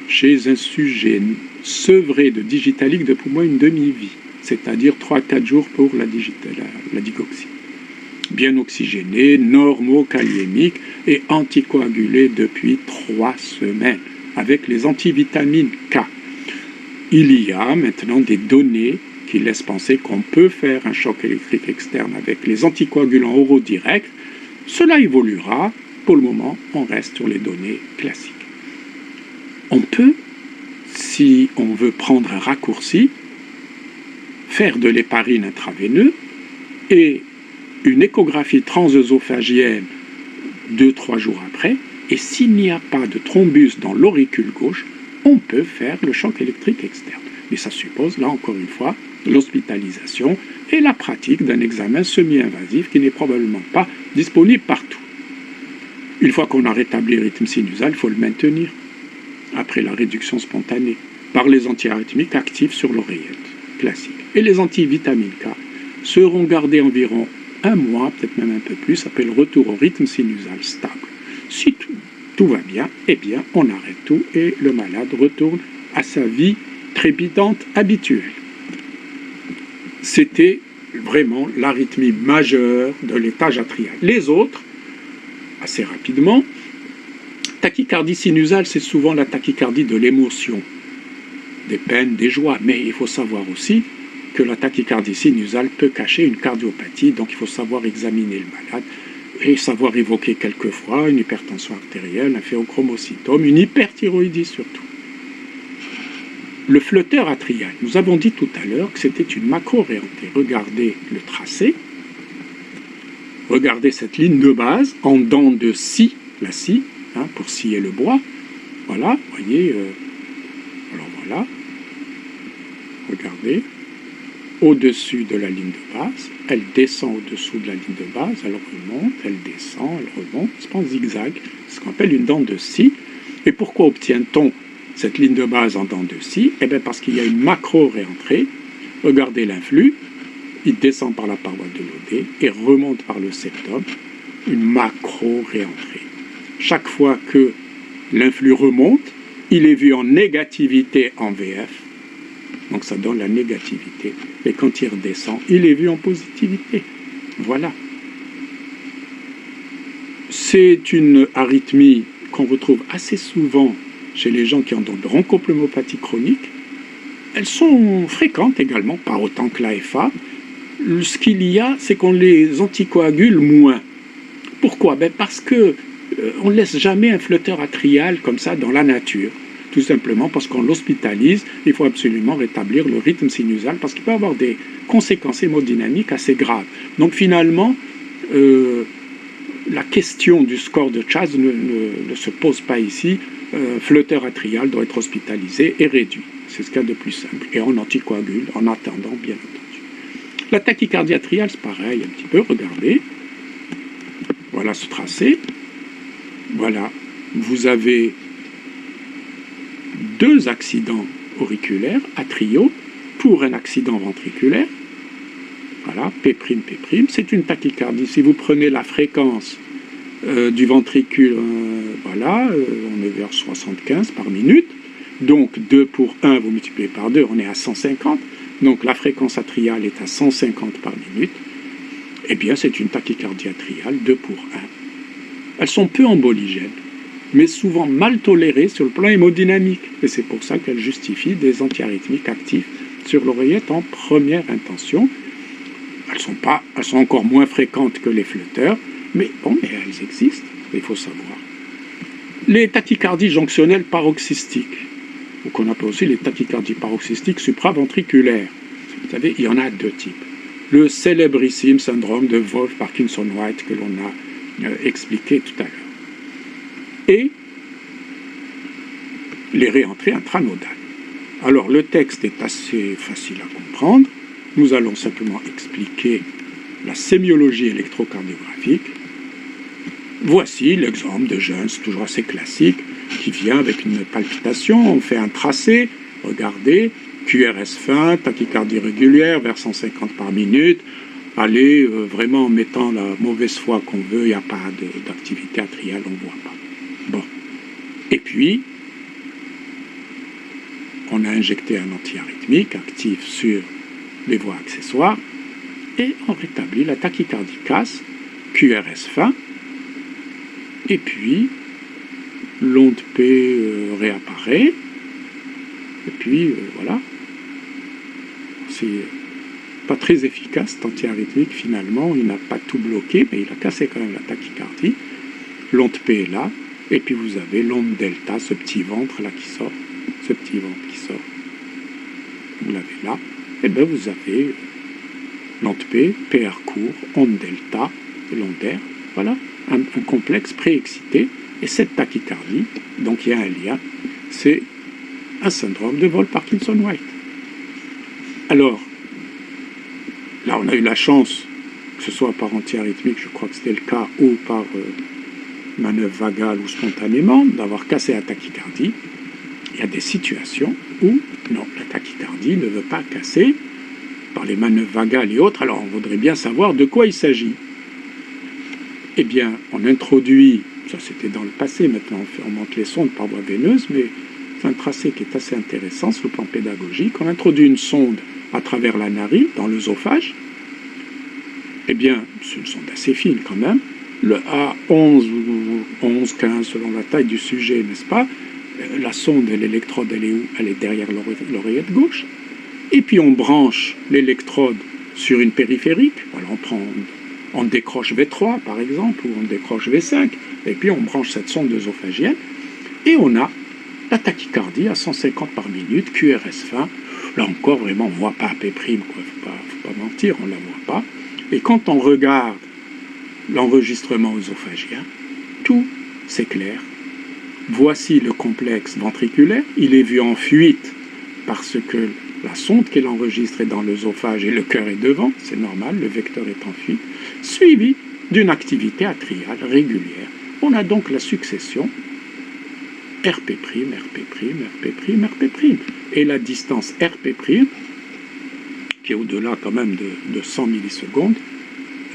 chez un sujet sevré de digitalique depuis au moins une demi-vie, c'est-à-dire 3-4 jours pour la digoxine. Bien oxygéné, normokaliémique et anticoagulé depuis 3 semaines, avec les antivitamines K. Il y a maintenant des données qui laissent penser qu'on peut faire un choc électrique externe avec les anticoagulants oraux directs. Cela évoluera. Pour le moment, on reste sur les données classiques. On peut, si on veut prendre un raccourci, faire de l'héparine intraveineux et une échographie transœsophagienne 2-3 jours après, et s'il n'y a pas de thrombus dans l'auricule gauche, on peut faire le choc électrique externe. Mais ça suppose, là encore une fois, l'hospitalisation et la pratique d'un examen semi-invasif qui n'est probablement pas disponible partout. Une fois qu'on a rétabli le rythme sinusal, il faut le maintenir après la réduction spontanée par les antiarythmiques actifs sur l'oreillette classique. Et les antivitamines K seront gardés environ un mois, peut-être même un peu plus, ça s'appelle retour au rythme sinusal stable. Si tout va bien, eh bien, on arrête tout et le malade retourne à sa vie trépidante habituelle. C'était vraiment l'arythmie majeure de l'étage atrial. Les autres, assez rapidement, tachycardie sinusale, c'est souvent la tachycardie de l'émotion, des peines, des joies, mais il faut savoir aussi que la tachycardie sinusale peut cacher une cardiopathie, donc il faut savoir examiner le malade et savoir évoquer quelquefois une hypertension artérielle, un phéochromocytome, une hyperthyroïdie surtout. Le flotteur atrial, nous avons dit tout à l'heure que c'était une macro-réentée. Regardez le tracé, regardez cette ligne de base en dents de scie, la scie, pour scier le bois. Voilà, voyez, alors voilà, regardez, au-dessus de la ligne de base, elle descend au-dessous de la ligne de base, elle remonte, elle descend, elle remonte, c'est en zigzag, ce qu'on appelle une dent de scie. Et pourquoi obtient-on cette ligne de base en dent de scie? Eh bien parce qu'il y a une macro-réentrée. Regardez l'influx, il descend par la paroi de l'OD et remonte par le septum, une macro-réentrée. Chaque fois que l'influx remonte, il est vu en négativité en VF, donc ça donne la négativité. Et quand il redescend, il est vu en positivité. Voilà. C'est une arythmie qu'on retrouve assez souvent chez les gens qui ont de bronchopneumopathie chronique. Elles sont fréquentes également, pas autant que l'AFA. Ce qu'il y a, c'est qu'on les anticoagule moins. Pourquoi? Parce que on ne laisse jamais un flotteur atrial comme ça dans la nature. Tout simplement parce qu'on l'hospitalise, il faut absolument rétablir le rythme sinusal parce qu'il peut avoir des conséquences hémodynamiques assez graves. Donc finalement, la question du score de Chas ne se pose pas ici. Flotteur atrial doit être hospitalisé et réduit. C'est ce qu'il y a de plus simple. Et on anticoagule en attendant, bien entendu. La tachycardie atriale, c'est pareil, un petit peu. Regardez. Voilà ce tracé. Voilà. Vous avez deux accidents auriculaires atriaux pour un accident ventriculaire. Voilà, P', P'. C'est une tachycardie. Si vous prenez la fréquence du ventricule, voilà, on est vers 75 par minute. Donc 2 pour 1, vous multipliez par 2, on est à 150. Donc la fréquence atriale est à 150 par minute. Eh bien, c'est une tachycardie atriale 2 pour 1. Elles sont peu emboligènes, mais souvent mal tolérées sur le plan hémodynamique. Et c'est pour ça qu'elles justifient des antiarythmiques actifs sur l'oreillette en première intention. Elles sont encore moins fréquentes que les flotteurs, mais elles existent, il faut savoir. Les tachycardies jonctionnelles paroxystiques, ou qu'on appelle aussi les tachycardies paroxystiques supraventriculaires. Vous savez, il y en a deux types. Le célébrissime syndrome de Wolff-Parkinson-White que l'on a expliqué tout à l'heure. Et les réentrées intranodales. Alors, le texte est assez facile à comprendre. Nous allons simplement expliquer la sémiologie électrocardiographique. Voici l'exemple de Jones, toujours assez classique, qui vient avec une palpitation. On fait un tracé, regardez, QRS fin, tachycardie régulière, vers 150 par minute. Allez, vraiment en mettant la mauvaise foi qu'on veut, il n'y a pas d'activité atriale, on ne voit pas. Bon. Et puis, on a injecté un antiarythmique actif sur les voies accessoires et on rétablit la tachycardie casse, QRS fin, et puis l'onde P réapparaît, et puis voilà. C'est pas très efficace cet antiarythmique finalement, il n'a pas tout bloqué, mais il a cassé quand même la tachycardie. L'onde P est là, et puis vous avez l'onde delta, ce petit ventre là qui sort, ce petit ventre qui sort. Vous l'avez là, et bien vous avez l'onde P, PR court, onde delta, l'onde R, voilà, un complexe préexcité, et cette tachycardie, donc il y a un lien, c'est un syndrome de Wolff-Parkinson-White. Alors, là on a eu la chance que ce soit par antiarythmique, je crois que c'était le cas, ou par manœuvre vagale ou spontanément, d'avoir cassé la tachycardie. Il y a des situations où, non, la tachycardie ne veut pas casser par les manœuvres vagales et autres. Alors, on voudrait bien savoir de quoi il s'agit. Eh bien, on introduit, ça c'était dans le passé, maintenant on monte les sondes par voie veineuse, mais c'est un tracé qui est assez intéressant sur le plan pédagogique. On introduit une sonde à travers la narine, dans l'œsophage. Eh bien, c'est une sonde assez fine quand même, le A11 ou 11, 15 selon la taille du sujet, n'est-ce pas? La sonde et l'électrode, elle est où? Elle est derrière l'oreillette gauche. Et puis on branche l'électrode sur une périphérique. Voilà, on décroche V3 par exemple, ou on décroche V5, et puis on branche cette sonde œsophagienne, et on a la tachycardie à 150 par minute, QRS fin. Là encore, vraiment, on ne voit pas AP', quoi. Faut pas mentir, on ne la voit pas. Et quand on regarde l'enregistrement œsophagien, tout s'éclaire. Voici le complexe ventriculaire, il est vu en fuite parce que la sonde qu'elle enregistre est dans l'œsophage et le cœur est devant, c'est normal, le vecteur est en fuite, suivi d'une activité atriale régulière. On a donc la succession RP', RP', RP', RP', et la distance RP', qui est au-delà quand même de 100 millisecondes,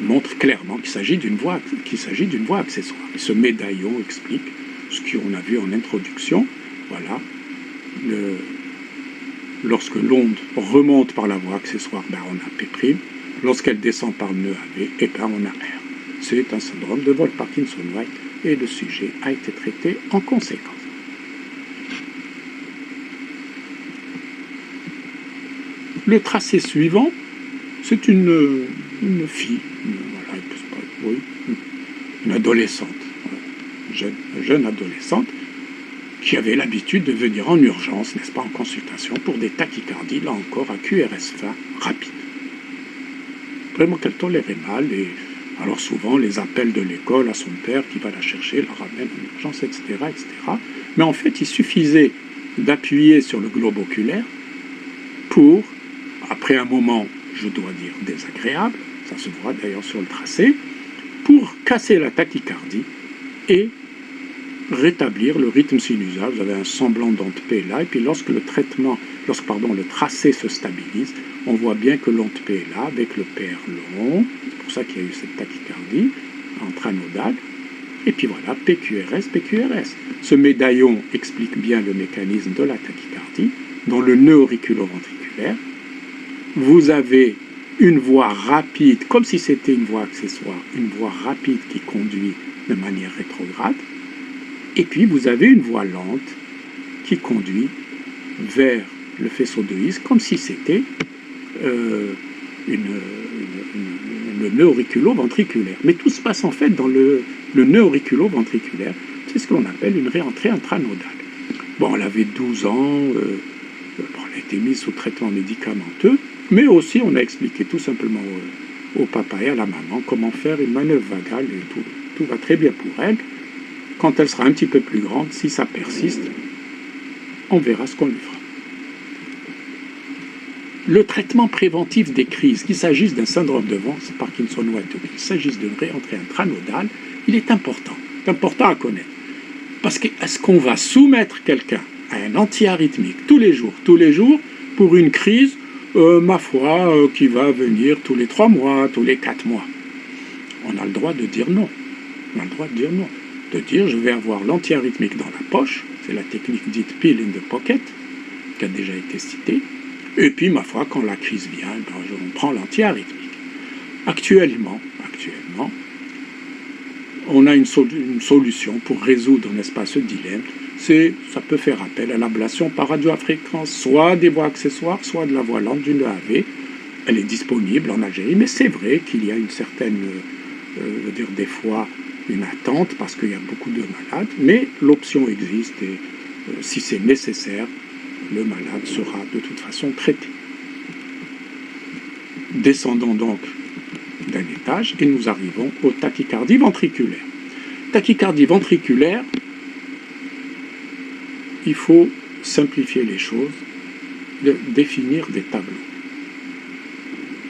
montre clairement qu'il s'agit d'une voie accessoire. Et ce médaillon explique ce qu'on a vu en introduction. Voilà, lorsque l'onde remonte par la voie accessoire, ben on a P'. Lorsqu'elle descend par le nœud AV, et ben on a R. C'est un syndrome de Wolff-Parkinson-White et le sujet a été traité en conséquence. Le tracé suivant, c'est une fille, voilà, oui, une adolescente, jeune adolescente, qui avait l'habitude de venir en urgence, n'est-ce pas, en consultation, pour des tachycardies, là encore, à QRS fin rapide. Vraiment qu'elle tolérait mal, et alors souvent les appels de l'école à son père qui va la chercher, la ramène en urgence, etc., etc. Mais en fait, il suffisait d'appuyer sur le globe oculaire pour, après un moment, je dois dire désagréable, ça se voit d'ailleurs sur le tracé, pour casser la tachycardie et rétablir le rythme sinusal. Vous avez un semblant d'onde P là, et puis lorsque le tracé se stabilise, on voit bien que l'onde P est là, avec le PR long, c'est pour ça qu'il y a eu cette tachycardie intranodale, et puis voilà, PQRS, PQRS. Ce médaillon explique bien le mécanisme de la tachycardie. Dans le nœud auriculo-ventriculaire, vous avez une voie rapide, comme si c'était une voie accessoire, une voie rapide qui conduit de manière rétrograde, et puis vous avez une voie lente qui conduit vers le faisceau de His, comme si c'était le nœud auriculo-ventriculaire. Mais tout se passe en fait dans le nœud auriculo-ventriculaire. C'est ce que l'on appelle une réentrée intranodale. Bon, elle avait 12 ans, elle a été mise sous traitement médicamenteux, mais aussi on a expliqué tout simplement au papa et à la maman comment faire une manœuvre vagale, et tout va très bien pour elle. Quand elle sera un petit peu plus grande, si ça persiste, on verra ce qu'on lui fera. Le traitement préventif des crises, qu'il s'agisse d'un syndrome de Wolff-Parkinson-White ou qu'il s'agisse d'une réentrée intranodale, il est important à connaître. Parce que est-ce qu'on va soumettre quelqu'un à un antiarythmique tous les jours, pour une crise, ma foi, qui va venir tous les 3 mois, tous les 4 mois? On a le droit de dire non. De dire je vais avoir l'antiarythmique dans la poche, c'est la technique dite pill in the pocket, qui a déjà été citée, et puis ma foi, quand la crise vient, on prend l'antiarythmique. Actuellement, on a une solution pour résoudre, n'est-ce pas, ce dilemme, ça peut faire appel à l'ablation par radiofréquence, soit des voies accessoires, soit de la voie lente d'une EAV. Elle est disponible en Algérie, mais c'est vrai qu'il y a une certaine, des fois, une attente parce qu'il y a beaucoup de malades, mais l'option existe et si c'est nécessaire, le malade sera de toute façon traité. Descendons donc d'un étage et nous arrivons aux tachycardies ventriculaires. Tachycardie ventriculaire, il faut simplifier les choses, définir des tableaux.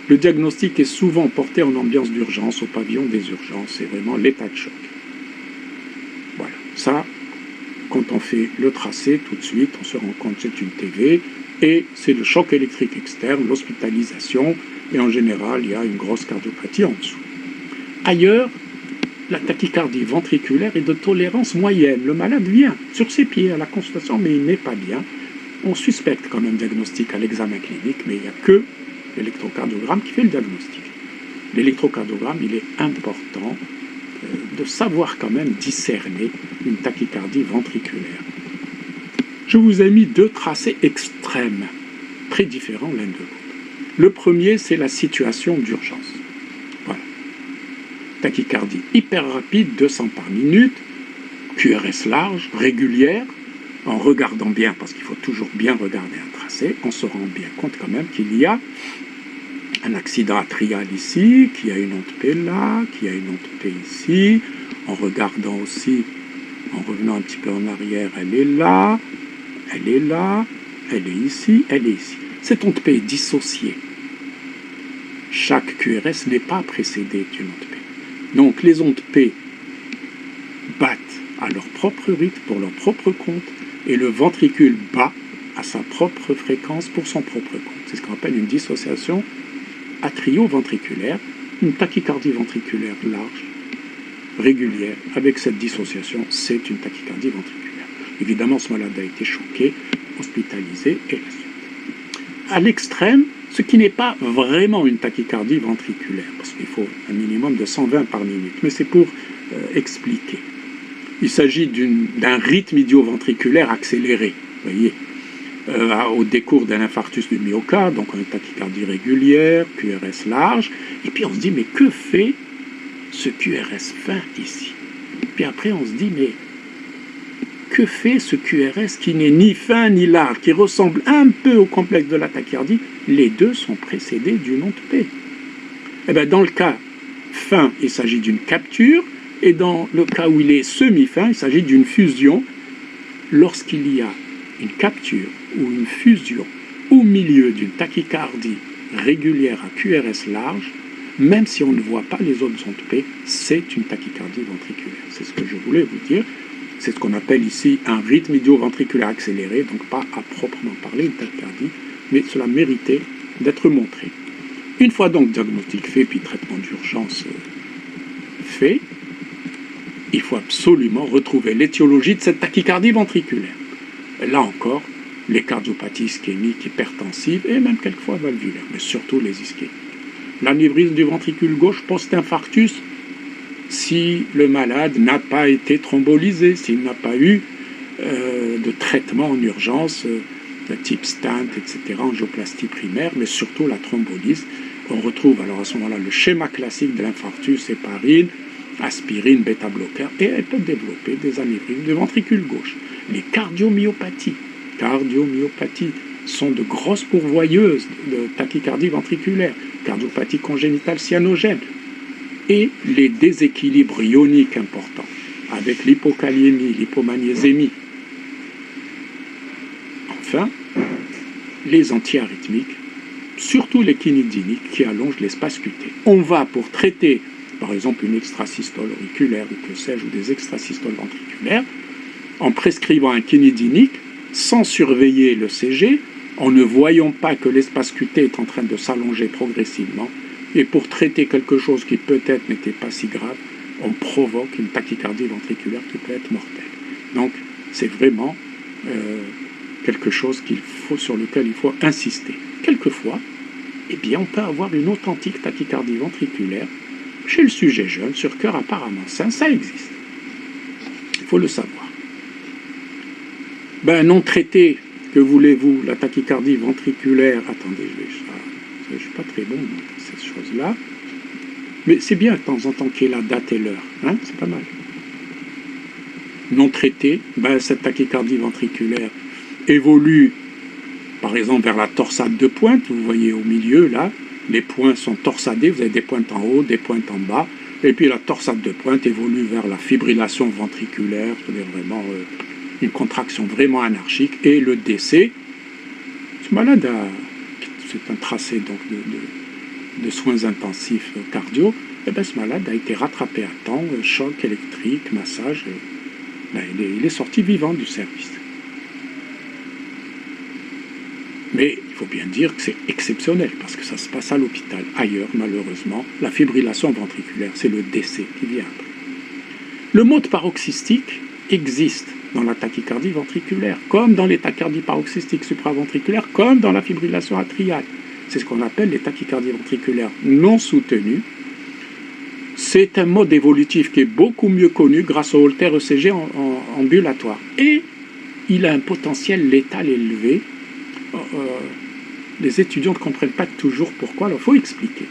Le diagnostic est souvent porté en ambiance d'urgence, au pavillon des urgences. C'est vraiment l'état de choc. Voilà. Ça, quand on fait le tracé, tout de suite, on se rend compte que c'est une TV et c'est le choc électrique externe, l'hospitalisation, et en général, il y a une grosse cardiopathie en dessous. Ailleurs, la tachycardie ventriculaire est de tolérance moyenne. Le malade vient sur ses pieds à la consultation, mais il n'est pas bien. On suspecte quand même diagnostic à l'examen clinique, mais il n'y a que l'électrocardiogramme qui fait le diagnostic. L'électrocardiogramme, il est important de savoir quand même discerner une tachycardie ventriculaire. Je vous ai mis deux tracés extrêmes, très différents l'un de l'autre. Le premier, c'est la situation d'urgence. Voilà. Tachycardie hyper rapide, 200 par minute, QRS large, régulière, en regardant bien, parce qu'il faut toujours bien regarder un tracé, on se rend bien compte quand même qu'il y a un accident atrial ici, qu'il y a une onde P là, qu'il y a une onde P ici. En regardant aussi, en revenant un petit peu en arrière, elle est là, elle est là, elle est ici, elle est ici. Cette onde P est dissociée. Chaque QRS n'est pas précédé d'une onde P. Donc les ondes P battent à leur propre rythme, pour leur propre compte, et le ventricule bat à sa propre fréquence pour son propre compte. C'est ce qu'on appelle une dissociation atrio-ventriculaire, une tachycardie ventriculaire large, régulière. Avec cette dissociation, c'est une tachycardie ventriculaire. Évidemment, ce malade a été choqué, hospitalisé, et la suite. À l'extrême, ce qui n'est pas vraiment une tachycardie ventriculaire, parce qu'il faut un minimum de 120 par minute, mais c'est pour expliquer. Il s'agit d'un rythme idioventriculaire accéléré, vous voyez, au décours d'un infarctus du myocarde, donc une tachycardie régulière, QRS large, et puis on se dit, mais que fait ce QRS fin ici? Puis après on se dit, mais que fait ce QRS qui n'est ni fin ni large, qui ressemble un peu au complexe de la tachycardie? Les deux sont précédés d'une onde P. Eh bien, dans le cas fin, il s'agit d'une capture, et dans le cas où il est semi-fin, il s'agit d'une fusion. Lorsqu'il y a une capture ou une fusion au milieu d'une tachycardie régulière à QRS large, même si on ne voit pas les autres ondes P, c'est une tachycardie ventriculaire. C'est ce que je voulais vous dire. C'est ce qu'on appelle ici un rythme idioventriculaire accéléré, donc pas à proprement parler une tachycardie, mais cela méritait d'être montré. Une fois donc diagnostic fait, puis traitement d'urgence fait, il faut absolument retrouver l'étiologie de cette tachycardie ventriculaire. Là encore, les cardiopathies ischémiques, hypertensives et même quelquefois valvulaires, mais surtout les ischémiques. L'anévrisme du ventricule gauche post-infarctus, si le malade n'a pas été thrombolysé, s'il n'a pas eu de traitement en urgence de type stent, etc., angioplastie primaire, mais surtout la thrombolyse. On retrouve alors à ce moment-là le schéma classique de l'infarctus, héparine, aspirine, bêta-bloqueur, et elle peut développer des anévrismes du ventricule gauche. Les cardiomyopathies sont de grosses pourvoyeuses de tachycardie ventriculaire, cardiopathie congénitale cyanogène, et les déséquilibres ioniques importants, avec l'hypokaliémie, l'hypomagnésémie. Enfin, les antiarythmiques, surtout les kinidiniques qui allongent l'espace cuté. On va pour traiter, par exemple, une extrasystole auriculaire, ou que sais-je, ou des extrasystoles ventriculaires, en prescrivant un kinidinique, sans surveiller le CG, en ne voyant pas que l'espace cuté est en train de s'allonger progressivement, et pour traiter quelque chose qui peut-être n'était pas si grave, on provoque une tachycardie ventriculaire qui peut être mortelle. Donc, c'est vraiment quelque chose sur lequel il faut insister. Quelquefois, eh bien, on peut avoir une authentique tachycardie ventriculaire chez le sujet jeune, sur cœur apparemment sain, ça existe. Il faut le savoir. Non traité, que voulez-vous, la tachycardie ventriculaire, attendez, je ne suis pas très bon dans ces choses-là, mais c'est bien de temps en temps qu'il y ait la date et l'heure, hein, c'est pas mal. Non traité, cette tachycardie ventriculaire évolue, par exemple, vers la torsade de pointe, vous voyez au milieu, là, les points sont torsadés, vous avez des pointes en haut, des pointes en bas, et puis la torsade de pointe évolue vers la fibrillation ventriculaire, c'est-à-dire vraiment une contraction vraiment anarchique, et le décès. Ce malade c'est un tracé donc de soins intensifs cardio, eh ben, ce malade a été rattrapé à temps, choc électrique, massage, ben, il est sorti vivant du service. Mais il faut bien dire que c'est exceptionnel, parce que ça se passe à l'hôpital. Ailleurs, malheureusement, la fibrillation ventriculaire, c'est le décès qui vient après. Le mode paroxystique existe dans la tachycardie ventriculaire, comme dans les tachycardies paroxystiques supraventriculaires, comme dans la fibrillation atriale. C'est ce qu'on appelle les tachycardies ventriculaires non soutenues. C'est un mode évolutif qui est beaucoup mieux connu grâce au Holter ECG ambulatoire. Et il a un potentiel létal élevé. Les étudiants ne comprennent pas toujours pourquoi, alors il faut expliquer.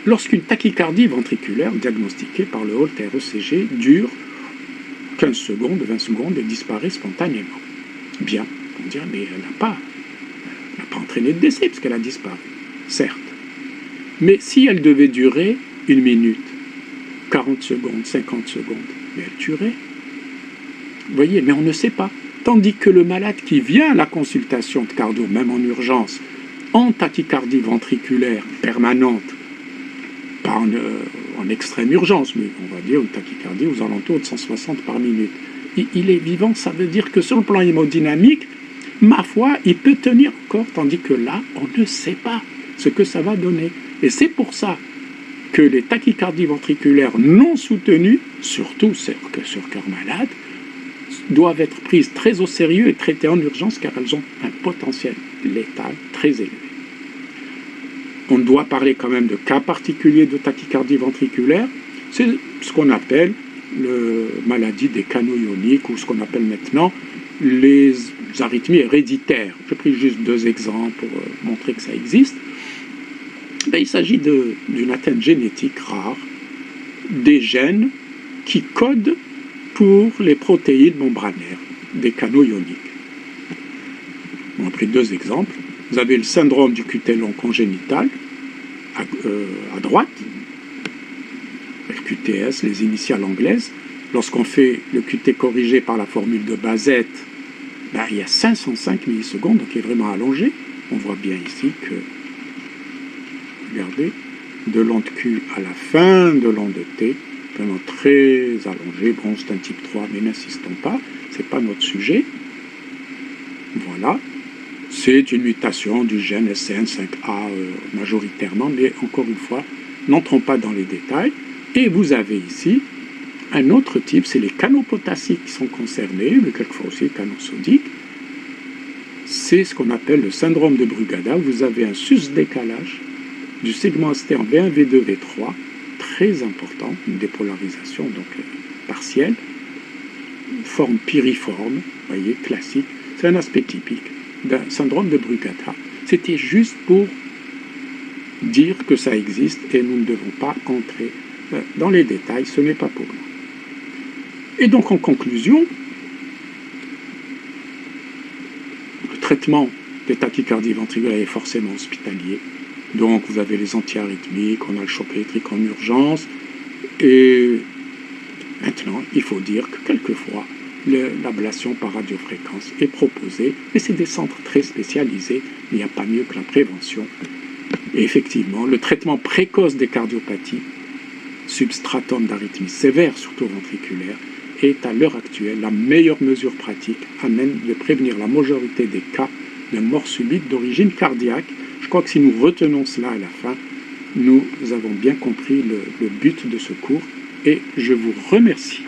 Lorsqu'une tachycardie ventriculaire diagnostiquée par le Holter ECG dure 15 secondes, 20 secondes et disparaît spontanément. Bien, on dirait, mais elle n'a pas entraîné de décès puisqu'elle a disparu, certes. Mais si elle devait durer 1 minute, 40 secondes, 50 secondes, mais elle tuerait. Vous voyez, mais on ne sait pas. Tandis que le malade qui vient à la consultation de cardio, même en urgence, en tachycardie ventriculaire permanente, pas en extrême urgence, mais on va dire une tachycardie aux alentours de 160 par minute. Il est vivant, ça veut dire que sur le plan hémodynamique, ma foi, il peut tenir encore, tandis que là, on ne sait pas ce que ça va donner. Et c'est pour ça que les tachycardies ventriculaires non soutenues, surtout sur cœur malade, doivent être prises très au sérieux et traitées en urgence car elles ont un potentiel létal très élevé. On doit parler quand même de cas particuliers de tachycardie ventriculaire. C'est ce qu'on appelle la maladie des canaux ioniques ou ce qu'on appelle maintenant les arythmies héréditaires. J'ai pris juste 2 exemples pour montrer que ça existe. Ben, il s'agit d'une atteinte génétique rare des gènes qui codent pour les protéines membranaires des canaux ioniques. On a pris 2 exemples. Vous avez le syndrome du QT long congénital à droite, le QTS, les initiales anglaises. Lorsqu'on fait le QT corrigé par la formule de Bazet, ben, il y a 505 millisecondes, donc il est vraiment allongé. On voit bien ici que, regardez, de l'onde Q à la fin de l'onde T, vraiment très allongé. Bon, c'est un type 3, mais n'insistons pas, ce n'est pas notre sujet. Voilà. C'est une mutation du gène SCN5A majoritairement, mais encore une fois, n'entrons pas dans les détails. Et vous avez ici un autre type, c'est les canaux potassiques qui sont concernés, mais quelquefois aussi les canaux sodiques. C'est ce qu'on appelle le syndrome de Brugada. Vous avez un sus-décalage du segment externe V1, V2, V3, très important, une dépolarisation donc partielle, forme piriforme, vous voyez, classique. C'est un aspect typique d'un syndrome de Brugada. C'était juste pour dire que ça existe et nous ne devons pas entrer dans les détails, ce n'est pas pour nous. Et donc en conclusion, le traitement des tachycardies ventriculaires est forcément hospitalier. Donc vous avez les antiarythmiques, on a le choc électrique en urgence, et maintenant il faut dire que quelquefois l'ablation par radiofréquence est proposée, mais c'est des centres très spécialisés, il n'y a pas mieux que la prévention. Et effectivement, le traitement précoce des cardiopathies, substratum d'arythmie sévère, surtout ventriculaire, est à l'heure actuelle la meilleure mesure pratique à même de prévenir la majorité des cas de mort subite d'origine cardiaque. Je crois que si nous retenons cela à la fin, nous avons bien compris le but de ce cours et je vous remercie.